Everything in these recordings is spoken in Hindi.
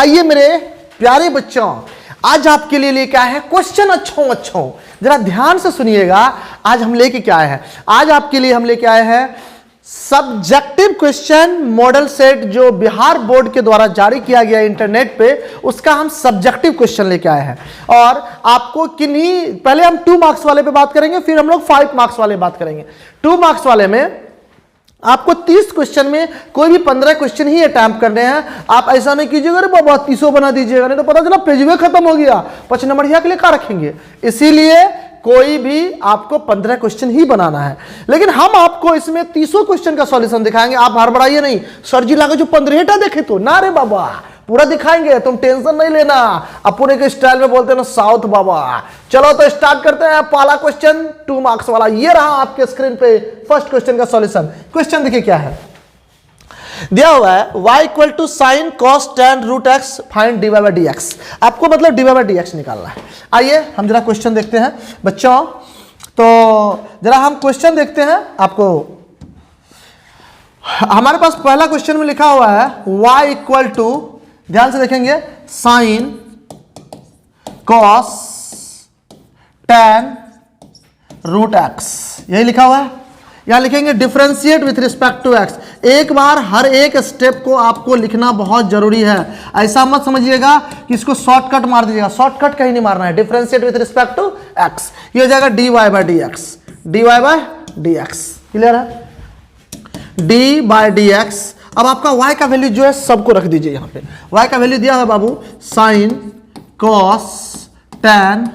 आइए मेरे प्यारे बच्चों, आज आपके लिए लेके आए हैं क्वेश्चन अच्छों, जरा ध्यान से सुनिएगा। आज हम लेके क्या आए हैं? आज आपके लिए हम लेके आए हैं सब्जेक्टिव क्वेश्चन मॉडल सेट, जो बिहार बोर्ड के द्वारा जारी किया गया इंटरनेट पे, उसका हम सब्जेक्टिव क्वेश्चन लेके आए हैं। और आपको किन्हीं, पहले हम 2 मार्क्स वाले पे बात करेंगे, फिर हम लोग 5 मार्क्स वाले बात करेंगे। 2 मार्क्स वाले में आपको 30 क्वेश्चन में कोई भी 15 क्वेश्चन ही अटैम्प्ट करने हैं। आप ऐसा नहीं कीजिएगा अरे बाबा 30 बना दीजिएगा, नहीं तो पता चला पेज में खत्म हो गया, 5 नंबर के लिए क्या रखेंगे। इसीलिए कोई भी आपको 15 क्वेश्चन ही बनाना है, लेकिन हम आपको इसमें 30 क्वेश्चन का सॉल्यूशन दिखाएंगे। आप हड़बड़ाइए नहीं, सर जी लागे जो 15 देखे तो ना रे बाबा, पूरा दिखाएंगे, तुम टेंशन नहीं लेना। अपने के स्टाइल में बोलते हैं ना साउथ बाबा। चलो तो स्टार्ट करते हैं पहला क्वेश्चन 2 मार्क्स वाला। ये रहा आपके स्क्रीन पे फर्स्ट क्वेश्चन का सॉल्यूशन। क्वेश्चन देखिए क्या है, दिया हुआ है y equal to sine cos tan root x find dy by D x. आपको मतलब dy बाई डी एक्स निकालना है। आइए हम जरा क्वेश्चन देखते हैं बच्चों। तो जरा हम क्वेश्चन देखते हैं। आपको हमारे पास पहला क्वेश्चन में लिखा हुआ है y इक्वल टू, ध्यान से देखेंगे, sine cos tan root x, यही लिखा हुआ है। यहां लिखेंगे differentiate with respect to x. एक बार हर एक स्टेप को आपको लिखना बहुत जरूरी है। ऐसा मत समझिएगा कि इसको शॉर्टकट मार दीजिएगा, शॉर्टकट कहीं नहीं मारना है। Differentiate with respect to X, ये हो जाएगा dy by D X, dy by D X. Clear है? D by D X. अब आपका y का वैल्यू जो है सबको रख दीजिए यहां पे। y का वैल्यू दिया है बाबू साइन कॉस tan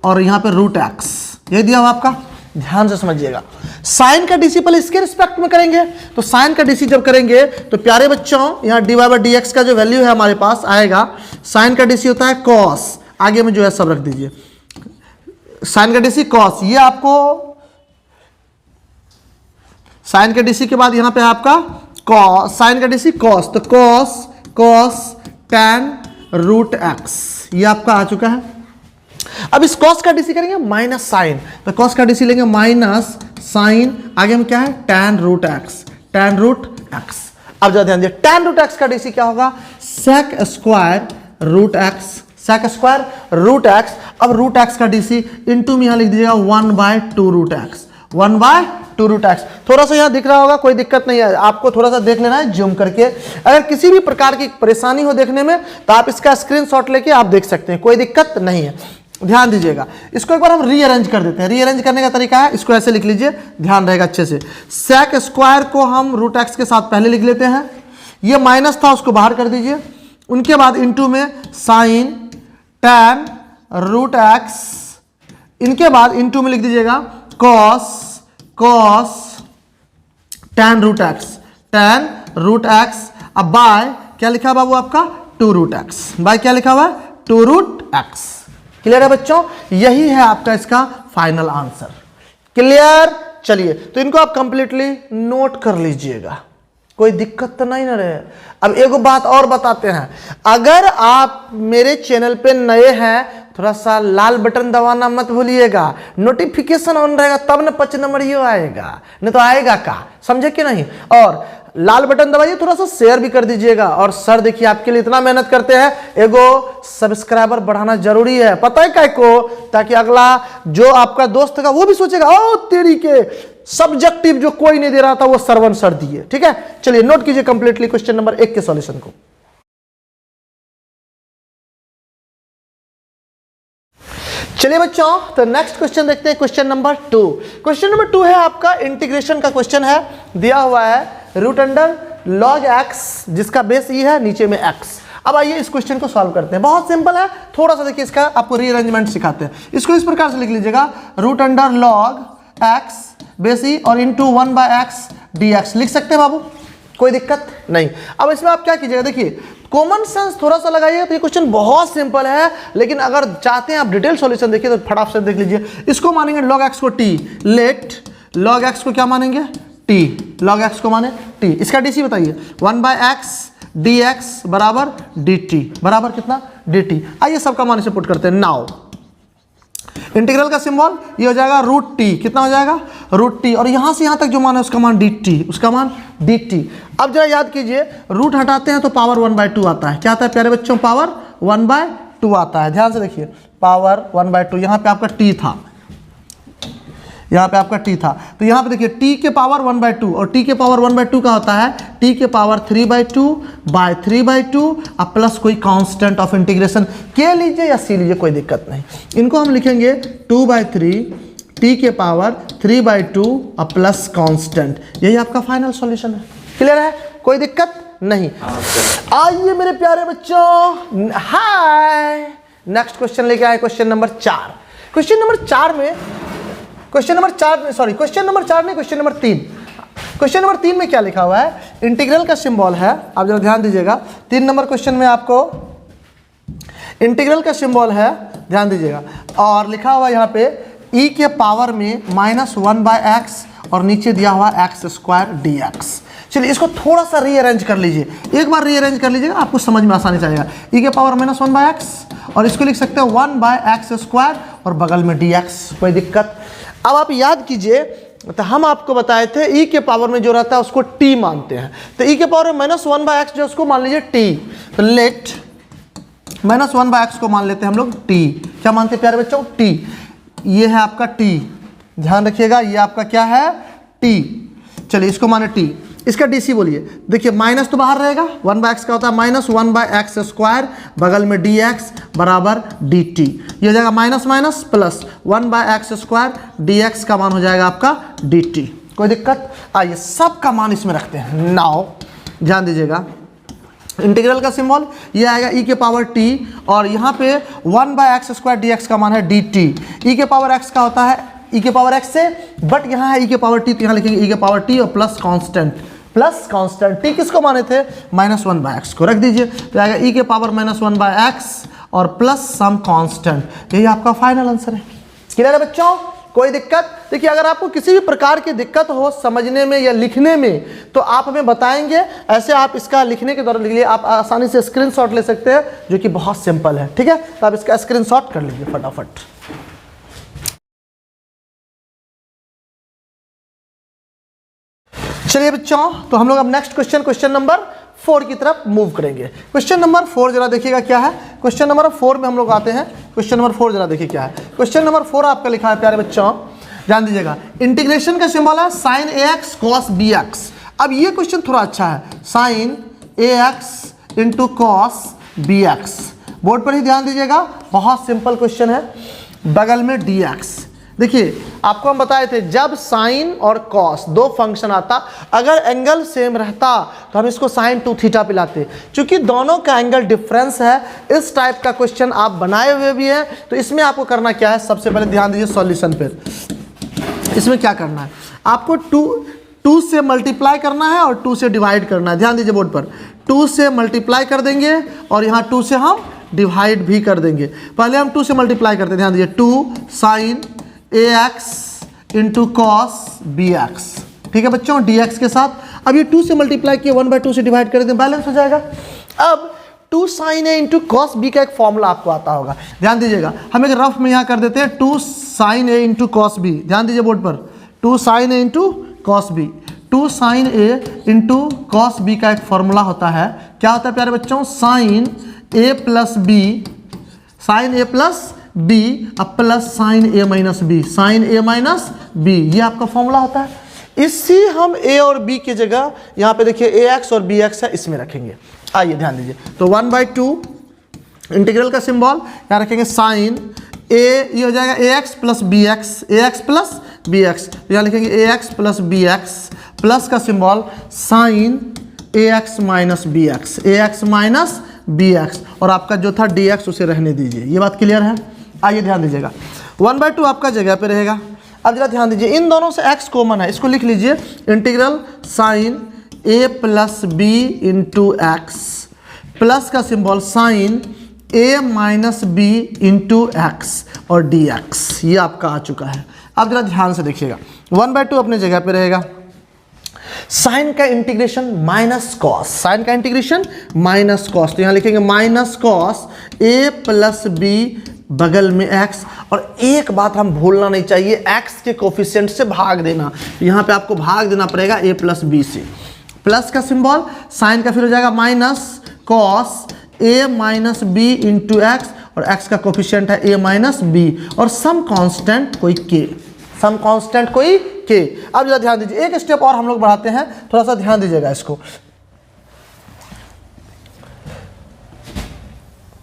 और यहां पे रूट एक्स, ये दिया हुआ आपका। ध्यान से समझिएगा, साइन का डीसी पहले इसके रिस्पेक्ट में करेंगे। तो साइन का डीसी जब करेंगे तो प्यारे बच्चों यहाँ dy बाई डी एक्स का जो वैल्यू है हमारे पास आएगा, साइन का डीसी होता है कॉस, आगे में जो है सब रख दीजिए। साइन का डीसी कॉस, ये आपको साइन का डीसी के बाद यहाँ पे आपका कॉस, साइन का डीसी कॉस, तो cos cos tan root x, ये आपका आ चुका है। अब इस कॉस का डीसी करेंगे माइनस साइन, तो कॉस का डीसी लेंगे माइनस साइन, आगे में क्या है tan root x, tan root x. अब जरा ध्यान दिए, tan रूट एक्स का डीसी क्या होगा, sec square root x, sec square root x. अब रूट एक्स का डीसी इनटू में यहां लिख दीजिएगा 1/2 रूट एक्स, 1/2 रूट एक्स। थोड़ा सा यहां दिख रहा होगा, कोई दिक्कत नहीं है, आपको थोड़ा सा देख लेना है जूम करके। अगर किसी भी प्रकार की परेशानी हो देखने में तो आप इसका स्क्रीनशॉट लेके आप देख सकते हैं, कोई दिक्कत नहीं है। ध्यान दीजिएगा, इसको एक बार हम रीअरेंज कर देते हैं। रीअरेंज करने का तरीका है, इसको ऐसे लिख लीजिए, ध्यान रहेगा अच्छे से। sec स्क्वायर को हम रूट एक्स के साथ पहले लिख लेते हैं, ये माइनस था उसको बाहर कर दीजिए। उनके बाद इनटू में साइन tan रूट एक्स, इनके बाद इनटू में लिख दीजिएगा cos cos tan root x, tan root x. अब बाय क्या लिखा है बाबू आपका 2 रूट एक्स, बाय क्या लिखा हुआ है 2 रूट एक्स। क्लियर है बच्चों? यही है आपका इसका फाइनल आंसर। क्लियर? चलिए तो इनको आप कंप्लीटली नोट कर लीजिएगा, कोई दिक्कत तो नहीं ना रहे। अब एक बात और बताते हैं, अगर आप मेरे चैनल पे नए हैं थोड़ा सा लाल बटन दबाना मत भूलिएगा, नोटिफिकेशन ऑन रहेगा तब ना 5 नंबर ही आएगा, नहीं तो आएगा का, समझे कि नहीं। और लाल बटन दबाइए, थोड़ा सा शेयर भी कर दीजिएगा। और सर देखिए आपके लिए इतना मेहनत करते हैं, एगो सब्सक्राइबर बढ़ाना जरूरी है, पता है क्या को, ताकि अगला जो आपका दोस्त होगा वो भी सोचेगा ओ तेरी के सब्जेक्टिव जो कोई नहीं दे रहा था वो सरवन सर दिए। ठीक है, चलिए नोट कीजिए कंप्लीटली क्वेश्चन नंबर 1 के सॉल्यूशन को। चलिए बच्चों तो नेक्स्ट क्वेश्चन देखते हैं, क्वेश्चन नंबर 2। क्वेश्चन नंबर 2 है आपका इंटीग्रेशन का क्वेश्चन है। दिया हुआ है रूट अंडर लॉग एक्स, जिसका बेस ई है, नीचे में एक्स। अब आइए इस क्वेश्चन को सॉल्व करते हैं, बहुत सिंपल है। थोड़ा सा देखिए इसका आपको रीअरेंजमेंट सिखाते हैं। इसको इस प्रकार से लिख लीजिएगा, root under log X base E और इंटू 1/x dx लिख सकते हैं बाबू, कोई दिक्कत नहीं। अब इसमें आप क्या कीजिएगा, देखिए कॉमन सेंस थोड़ा सा लगाइए तो ये क्वेश्चन बहुत सिंपल है, लेकिन अगर चाहते हैं आप डिटेल सॉल्यूशन देखिए तो फटाफट से देख लीजिए। इसको मानेंगे log x को t, लेट log x को क्या मानेंगे t, log x को माने t। इसका डीसी बताइए 1/x dx बराबर dt, बराबर कितना dt। आइए सबका मान से पुट करते हैं। नाउ इंटीग्रल का सिंबल ये हो जाएगा रूट टी, कितना हो जाएगा रूट टी, और यहाँ से यहाँ तक जो मान है उसका मान डी टी, उसका मान डी टी। अब जरा याद कीजिए, रूट हटाते हैं तो पावर 1/2 आता है, क्या आता है प्यारे बच्चों, पावर 1/2 आता है। ध्यान से देखिए, पावर 1/2, यहाँ पे आपका टी था, यहाँ पे आपका t था, तो यहाँ पे देखिए t के पावर 1/2, और t के पावर 1/2 का होता है t के पावर 3/2 अब प्लस कोई कांस्टेंट ऑफ इंटीग्रेशन k लीजिए या c लीजिए, कोई दिक्कत नहीं। इनको हम लिखेंगे 2/3 t के पावर 3/2 अब प्लस कांस्टेंट, यही आपका फाइनल सॉल्यूशन है। क्लियर है, कोई दिक्कत नहीं। आइए मेरे प्यारे बच्चों, हाय, नेक्स्ट क्वेश्चन लेके आए, क्वेश्चन नंबर 4। क्वेश्चन नंबर 4 में क्वेश्चन नंबर 3 क्वेश्चन नंबर 3 में क्या लिखा हुआ है, इंटीग्रल का सिंबल है। आप जरा ध्यान दीजिएगा, 3 नंबर क्वेश्चन में आपको इंटीग्रल का सिंबल है, ध्यान दीजिएगा, और लिखा हुआ यहाँ पे e के पावर में -1/x और नीचे दिया हुआ x² dx। चलिए इसको थोड़ा सा रीअरेंज कर लीजिए, एक बार रीअरेंज कर लीजिएगा, आपको समझ में आसानी से आएगा। e के पावर -1/x और इसको लिख सकते हैं 1/x² और बगल में dx, कोई दिक्कत। अब आप याद कीजिए, तो हम आपको बताए थे e के पावर में जो रहता है उसको t मानते हैं, तो e के पावर में -1/x जो उसको मान लीजिए t, तो लेट -1/x को मान लेते हैं हम लोग t, क्या मानते हैं प्यारे बच्चों, t। ये है आपका t, ध्यान रखिएगा, ये आपका क्या है t। चलिए इसको माने t, इसका DC बोलिए। देखिए माइनस तो बाहर रहेगा, 1/x का होता है -1/x², बगल में dx बराबर dt, ये हो जाएगा minus minus plus 1/x² dx का मान हो जाएगा आपका dt, कोई दिक्कत। आइए सब का मान इसमें रखते हैं। नाउ ध्यान दीजिएगा, इंटीग्रल का सिंबल ये आएगा e के पावर t, और यहाँ पे 1/x² dx का मान है dt। e के पावर x का होता है e के पावर x से, बट यहाँ है e के पावर t, तो यहाँ लिखेंगे e के पावर t और प्लस कांस्टेंट t किसको माने थे, -1/x को रख दीजिए, तो आएगा e के पावर -1/x और प्लस सम कांस्टेंट, यही आपका फाइनल आंसर है। क्लियर है बच्चों, कोई दिक्कत। देखिए अगर आपको किसी भी प्रकार की दिक्कत हो समझने में या लिखने में, तो आप हमें बताएंगे, ऐसे आप इसका लिखने के दौरान लिए आप आसानी से स्क्रीनशॉट ले सकते हैं, जो कि बहुत सिंपल है, ठीक है। तो आप इसका स्क्रीनशॉट कर लीजिए फटाफट। चलिए बच्चों, तो हम लोग अब नेक्स्ट क्वेश्चन नंबर 4 की तरफ मूव करेंगे। क्वेश्चन नंबर 4 जरा देखिएगा क्या है। क्वेश्चन नंबर 4 में हम लोग आते हैं। क्वेश्चन नंबर 4 जरा देखिए क्या है। क्वेश्चन नंबर 4 आपका लिखा है प्यारे बच्चों, ध्यान दीजिएगा, इंटीग्रेशन का सिंबल है sin ax cos bx। अब ये क्वेश्चन थोड़ा अच्छा है, sin ax into cos bx, board पर ही ध्यान दीजिएगा, बहुत सिंपल क्वेश्चन है, बगल में dx। देखिए आपको हम बताए थे, जब साइन और कॉस दो फंक्शन आता, अगर एंगल सेम रहता तो हम इसको साइन 2θ पे लाते, क्योंकि दोनों का एंगल डिफरेंस है। इस टाइप का क्वेश्चन आप बनाए हुए भी हैं, तो इसमें आपको करना क्या है, सबसे पहले ध्यान दीजिए सॉल्यूशन पे। इसमें क्या करना है, आपको 2 से मल्टीप्लाई करना है और 2 से डिवाइड करना है। ध्यान दीजिए बोर्ड पर, 2 से मल्टीप्लाई कर देंगे और यहाँ 2 से हम डिवाइड भी कर देंगे। पहले हम 2 से मल्टीप्लाई करते हैं, ध्यान दीजिए, 2 sin ax into cos bx, ठीक है बच्चों, dx के साथ। अब ये 2 से मल्टीप्लाई किए, 1/2 से डिवाइड कर दें, बैलेंस हो जाएगा। अब 2 sin a into cos b का एक फॉर्मूला आपको आता होगा, ध्यान दीजिएगा, हम एक रफ में यहाँ कर देते हैं 2 sin a into cos b। ध्यान दीजिए बोर्ड पर, 2 sin a into cos b, 2 sin a into cos b का एक फॉर्मूला होता है, क्या होता है प्यारे बच्चों, sin a plus b, sin a plus b अब plus sin a minus b, sin a minus b, ये आपका फॉर्मूला होता है। इसी हम a और b की जगह यहाँ पे देखिए ax और bx है, इसमें रखेंगे। आइए ध्यान दीजिए, तो 1/2 इंटीग्रल का सिंबल यहाँ रखेंगे, sin a, ये हो जाएगा ax प्लस bx, तो यहाँ लिखेंगे ax प्लस bx, प्लस का symbol sin ax minus bx, और आपका जो था dx उसे रहने दीजिए। ये बात क्लियर है। आइए ध्यान दीजिएगा, 1/2 आपका जगह पे रहेगा। अब जरा ध्यान दीजिए, इन दोनों से x कॉमन है, इसको लिख लीजिए, integral sin a plus b into X, plus का symbol sin a minus b into x और dx, ये आपका आ चुका है। अब जरा ध्यान से देखिएगा, 1/2 अपने जगह पे रहेगा, साइन का इंटीग्रेशन माइनस कॉस, साइन का इंटीग्रेशन माइनस कॉस, तो यहाँ लिखेंगे minus cos a plus b बगल में x, और एक बात हम भूलना नहीं चाहिए, x के कोफिशिएंट से भाग देना। यहाँ पे आपको भाग देना पड़ेगा a प्लस बी से। प्लस का सिंबल, साइन का फिर हो जाएगा minus cos a minus b into x, और x का कोफिशिएंट है a माइनस बी, और सम कांस्टेंट कोई k, सम कांस्टेंट कोई k। अब जरा ध्यान दीजिए, एक स्टेप और हम लोग बढ़ाते हैं, थोड़ा सा ध्यान दीजिएगा इसको,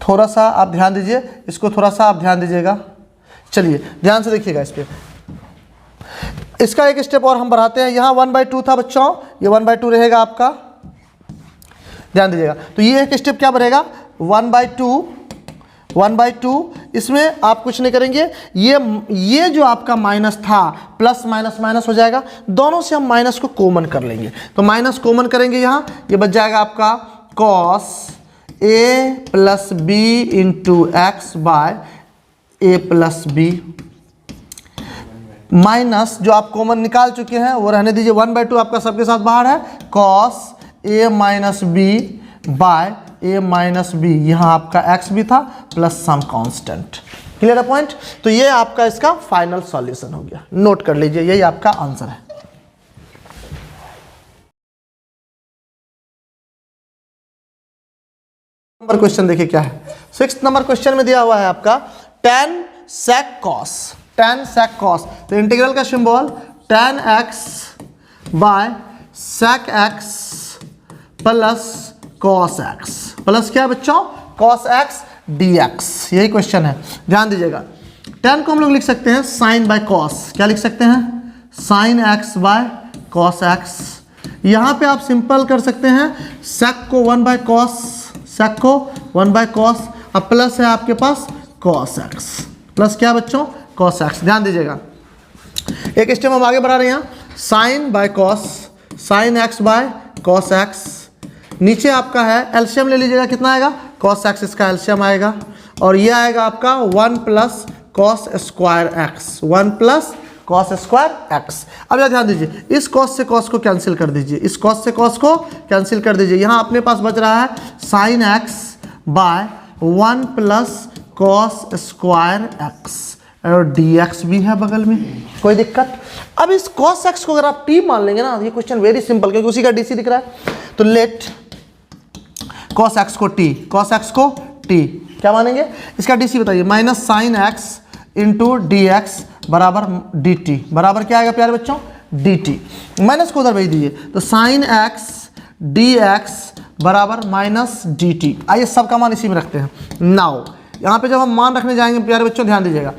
थोड़ा सा आप ध्यान दीजिए इसको, थोड़ा सा आप ध्यान दीजिएगा। चलिए ध्यान से देखिएगा इस पे, इसका एक स्टेप और हम बढ़ाते हैं। यहाँ 1/2 था बच्चों, ये 1/2 रहेगा आपका, ध्यान दीजिएगा। तो ये एक स्टेप क्या बढ़ेगा, 1/2, इसमें आप कुछ नहीं करेंगे, ये जो आपका माइनस था प्लस माइनस माइनस हो जाएगा, दोनों से हम माइनस को कॉमन कर लेंगे। तो माइनस कॉमन करेंगे यहाँ, ये बच जाएगा आपका cos a plus b into x by a plus b, minus जो आप कॉमन निकाल चुके हैं वो रहने दीजिए, 1/2 आपका सबके साथ बाहर है, cos a minus b by a minus b, यहाँ आपका x भी था प्लस सम कांस्टेंट। क्लियर है पॉइंट। तो ये आपका इसका फाइनल सॉल्यूशन हो गया, नोट कर लीजिए, यही आपका आंसर है। नंबर क्वेश्चन देखिए क्या है, 6th नंबर क्वेश्चन में दिया हुआ है आपका tan sec cos, tan sec cos। तो इंटीग्रल का symbol tan x by sec x plus cos x, plus क्या है बच्चों, cos x dx, यही क्वेश्चन है, ध्यान दीजिएगा। tan को हम लोग लिख सकते हैं sin बाय cos, क्या लिख सकते हैं, sin x by cos x। यहाँ पे आप सिंपल कर सकते हैं, sec को 1/cos, sec को 1/cos, अब प्लस है आपके पास cos x, प्लस क्या बच्चों, cos x। ध्यान दीजिएगा, एक स्टेप हम आगे बढ़ा रहे हैं, sin by cos, sin x by cos x, नीचे आपका है एलसीएम ले लीजिएगा, कितना आएगा, cos x, इसका एलसीएम आएगा, और ये आएगा आपका 1 plus cos square x, 1 plus cos square x। अब ध्यान दीजिए, इस cos से cos को कैंसिल कर दीजिए, इस cos से cos को कैंसिल कर दीजिए, यहाँ अपने पास बच रहा है sin x by 1 plus cos square x, और dx भी है बगल में, कोई दिक्कत। अब इस cos x को अगर आप t मान लेंगे ना, ये क्वेश्चन वेरी सिंपल, क्योंकि उसी का dc दिख रहा है, तो लेट cos x को t, cos x को t क्या मानेंगे, इसका dc बताइए, minus sine x into d x बराबर डी टी, बराबर क्या आएगा प्यारे बच्चों, डी टी, माइनस को उधर भेज दीजिए, तो साइन एक्स डी एक्स बराबर माइनस डी टी। आइए सबका मान इसी में रखते हैं। नाउ यहाँ पे जब हम मान रखने जाएंगे प्यारे बच्चों ध्यान दीजिएगा,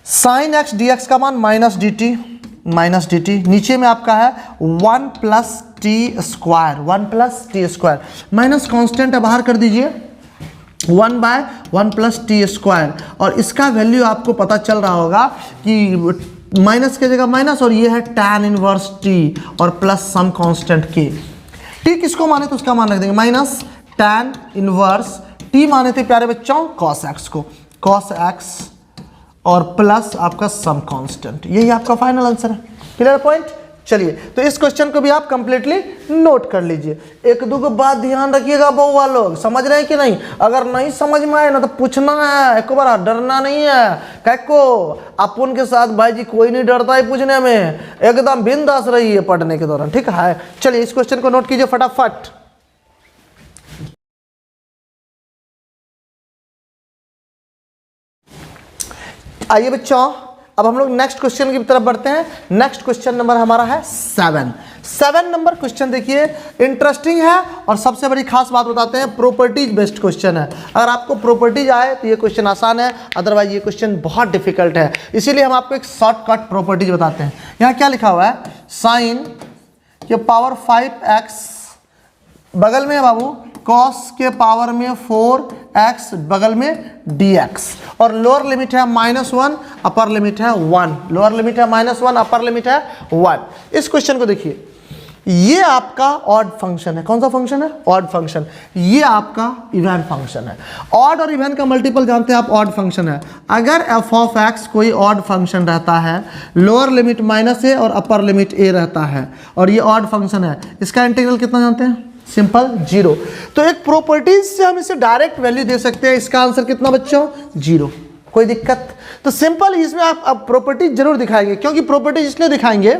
साइन एक्स डी एक्स का मान माइनस डी टी, नीचे में आपका है 1 plus T square, 1 plus T square, minus constant है बाहर कर दीजिए, 1/1 प्लस टी स्क्वायर, और इसका वैल्यू आपको पता चल रहा होगा कि माइनस की जगह माइनस, और ये है tan इनवर्स टी और प्लस सम कांस्टेंट के। टी किसको माने तो उसका मान रख देंगे, माइनस tan इनवर्स टी माने थे प्यारे बच्चों cos x को, cos x और प्लस आपका सम कांस्टेंट, यही आपका फाइनल आंसर है। Clear point. चलिए तो इस क्वेश्चन को भी आप कंप्लीटली नोट कर लीजिए। एक दो बात ध्यान रखिएगा बउआ लोग, समझ रहे हैं कि नहीं, अगर नहीं समझ में आए ना तो पूछना है, एक बार डरना नहीं है, कैको अपन के साथ भाई जी कोई नहीं डरता है पूछने में, एकदम बिंदास रहिए पढ़ने के दौरान, ठीक है। चलिए इस क्वेश्चन को नोट कीजिए फटाफट। आइए बच्चों अब हम लोग नेक्स्ट क्वेश्चन की तरफ बढ़ते हैं। नेक्स्ट क्वेश्चन नंबर हमारा है 7 नंबर क्वेश्चन देखिए इंटरेस्टिंग है, और सबसे बड़ी खास बात बताते हैं प्रॉपर्टीज बेस्ड क्वेश्चन है। अगर आपको प्रॉपर्टीज आए तो ये क्वेश्चन आसान है, अदरवाइज ये क्वेश्चन बहुत डिफिकल्ट है, इसीलिए हम आपको एक शॉर्टकट प्रॉपर्टीज बताते हैं। यहाँ क्या लिखा हुआ है, साइन के पावर 5x बगल में है बाबू, cos के पावर में 4x बगल में dx, और लोअर लिमिट है -1, अपर लिमिट है 1, लोअर लिमिट है -1, अपर लिमिट है 1। इस क्वेश्चन को देखिए, ये आपका ऑड फंक्शन है, कौन सा फंक्शन है, ऑड फंक्शन, ये आपका इवन फंक्शन है। ऑड और इवन का मल्टीपल जानते हैं आप, ऑड फंक्शन है। अगर f ऑफ x कोई ऑड फंक्शन रहता है, लोअर लिमिट -a और अपर लिमिट a रहता है, और ये ऑड फंक्शन है, इसका इंटीग्रल कितना जानते हैं, सिंपल 0। तो एक प्रॉपर्टीज से हम इसे डायरेक्ट वैल्यू दे सकते हैं, इसका आंसर कितना बच्चों, 0, कोई दिक्कत? तो सिंपल इसमें आप अब प्रॉपर्टीज जरूर दिखाएंगे, क्योंकि प्रॉपर्टीज इसलिए दिखाएंगे,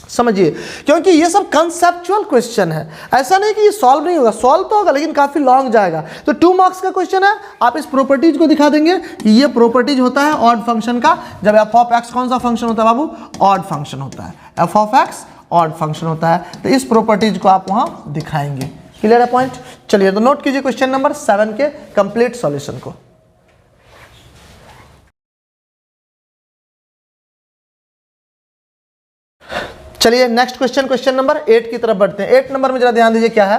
समझिए, क्योंकि ये सब कंसेप्चुअल क्वेश्चन है। ऐसा नहीं कि ये सॉल्व नहीं होगा, सॉल्व तो होगा लेकिन काफी लॉन्ग जाएगा। तो 2 मार्क्स का क्वेश्चन है, आप इस प्रॉपर्टीज को दिखा देंगे कि ये प्रॉपर्टीज होता है ऑड फंक्शन का। जब एफ ऑफ एक्स कौन सा फंक्शन होता है बाबू? ऑड फंक्शन होता है। F of x odd function होता है, तो इस प्रॉपर्टीज को आप वहां दिखाएंगे। क्लियर है पॉइंट? चलिए तो नोट कीजिए क्वेश्चन नंबर 7 के कंप्लीट सॉल्यूशन को। चलिए नेक्स्ट क्वेश्चन, क्वेश्चन नंबर 8 की तरफ बढ़ते हैं। 8 नंबर में जरा ध्यान दीजिए क्या है।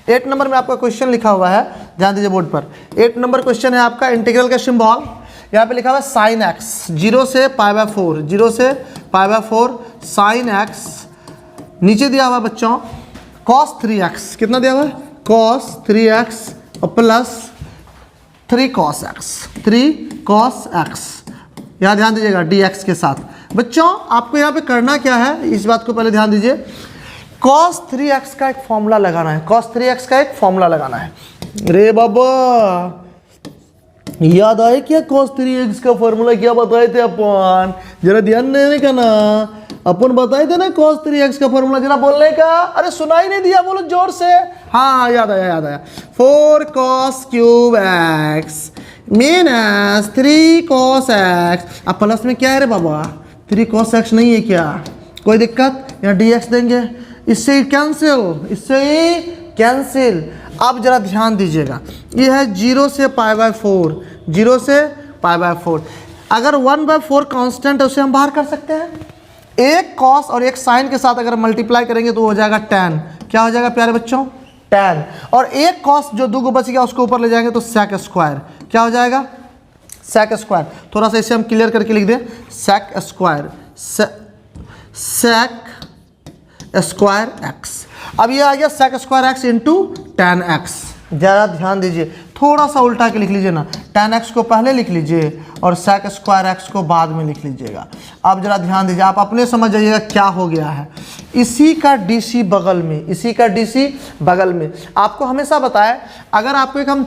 8 नंबर में आपका क्वेश्चन लिखा हुआ है, ध्यान दीजिए बोर्ड पर। 8 नंबर क्वेश्चन है आपका इंटीग्रल का सिंबल, यहाँ पे लिखा हुआ है साइन एक्स 0 से π/4, 0 से π/4 साइन एक्स, नीचे दिया हुआ बच्चों cos 3x, कितना दिया हुआ है? cos 3x और plus 3 cos x, 3 cos x, यहाँ ध्यान दीजिएगा dx के साथ। बच्चों आपको यहाँ पे करना क्या है, इस बात को पहले ध्यान दीजिए। cos 3x का एक फॉर्मूला लगाना है, cos 3x का एक फॉर्मूला लगाना है। रे बाबा याद आए क्या cos 3x का फॉर्मूला क्या बताए थे अपन? जरा ध्यान देने का ना, अपन बताए थे ना cos 3x का फॉर्मूला, जरा बोलने का। अरे सुनाई नहीं दिया, बोलो जोर से। हाँ याद आया, याद आया। 4 cos cube x minus 3 cos x, अब प्लस में क्या है रे बाबा? 3 cos x नहीं है क्या? कोई दिक्कत? यहाँ dx देंगे, इससे ही कैंसिल, इससे ही कैंसिल। अब जरा ध्यान दीजिएगा, ये है 0 से π/4, 0 से π/4। अगर 1/4 कांस्टेंट है उसे हम बाहर कर सकते हैं। एक cos और एक साइन के साथ अगर मल्टीप्लाई करेंगे तो हो जाएगा tan। क्या हो जाएगा प्यारे बच्चों? tan। और एक cos जो 2 को बच गया उसको ऊपर ले जाएंगे तो sec स्क्वायर। क्या हो जाएगा? sec square. थोड़ा सा इसे हम क्लियर करके लिख दें, sec square, sec square x। अब ये आ गया sec square x into tan x। ज़रा ध्यान दीजिए, थोड़ा सा उल्टा के लिख लीजिए ना, tan x को पहले लिख लीजिए और sec स्क्वायर x को बाद में लिख लीजिएगा। अब जरा ध्यान दीजिए, आप अपने समझ जाइएगा क्या हो गया है। इसी का DC बगल में, इसी का DC बगल में। आपको हमेशा बताया, अगर आपको एक हम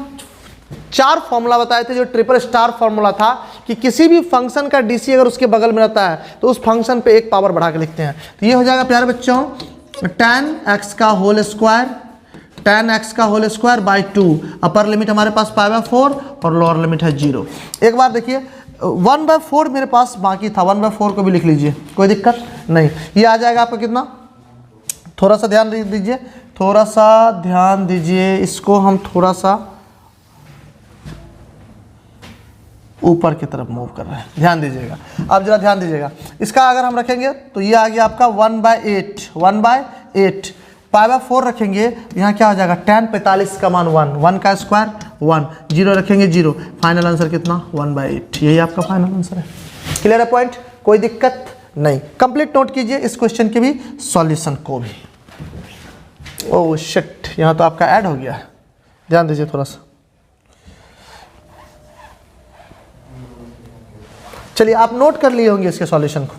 4 फॉर्मूला बताए थे जो ट्रिपल स्टार फॉर्मूला था, कि किसी भी फंक्शन का DC अगर उसके बगल में रहता है तो उस फंक्शन पे एक पावर बढ़ा के लिखते हैं। तो ये हो जाएगा प्यारे बच्चों tan x का होल स्क्वायर, tan x का whole square by 2। Upper limit हमारे पास π/4 और लोअर लिमिट है 0। एक बार देखिए 1/4 मेरे पास बाकी था, 1/4 को भी लिख लीजिए, कोई दिक्कत नहीं। ये आ जाएगा आपका कितना? थोड़ा सा ध्यान दीजिए, थोड़ा सा ध्यान दीजिए, इसको हम थोड़ा सा ऊपर की तरफ मूव कर रहे हैं, ध्यान दीजिएगा। अब जरा ध्यान दीजिएगा, इसका अगर हम रखेंगे तो ये आ गया आपका 1/8, 1/8 π/4 रखेंगे, यहाँ क्या हो जाएगा? tan 45 का मान 1, 1 का स्क्वायर 1, 0 रखेंगे 0, फाइनल आंसर कितना? 1/8। यही आपका फाइनल आंसर है। क्लियर है पॉइंट? कोई दिक्कत नहीं। कंप्लीट नोट कीजिए इस क्वेश्चन के भी सॉल्यूशन को भी। ओह शिट, यहाँ तो आपका ऐड हो गया है, ध्यान दीजिए थोड़ा सा। चलिए आप नोट कर लिए होंगे इसके सॉल्यूशन को।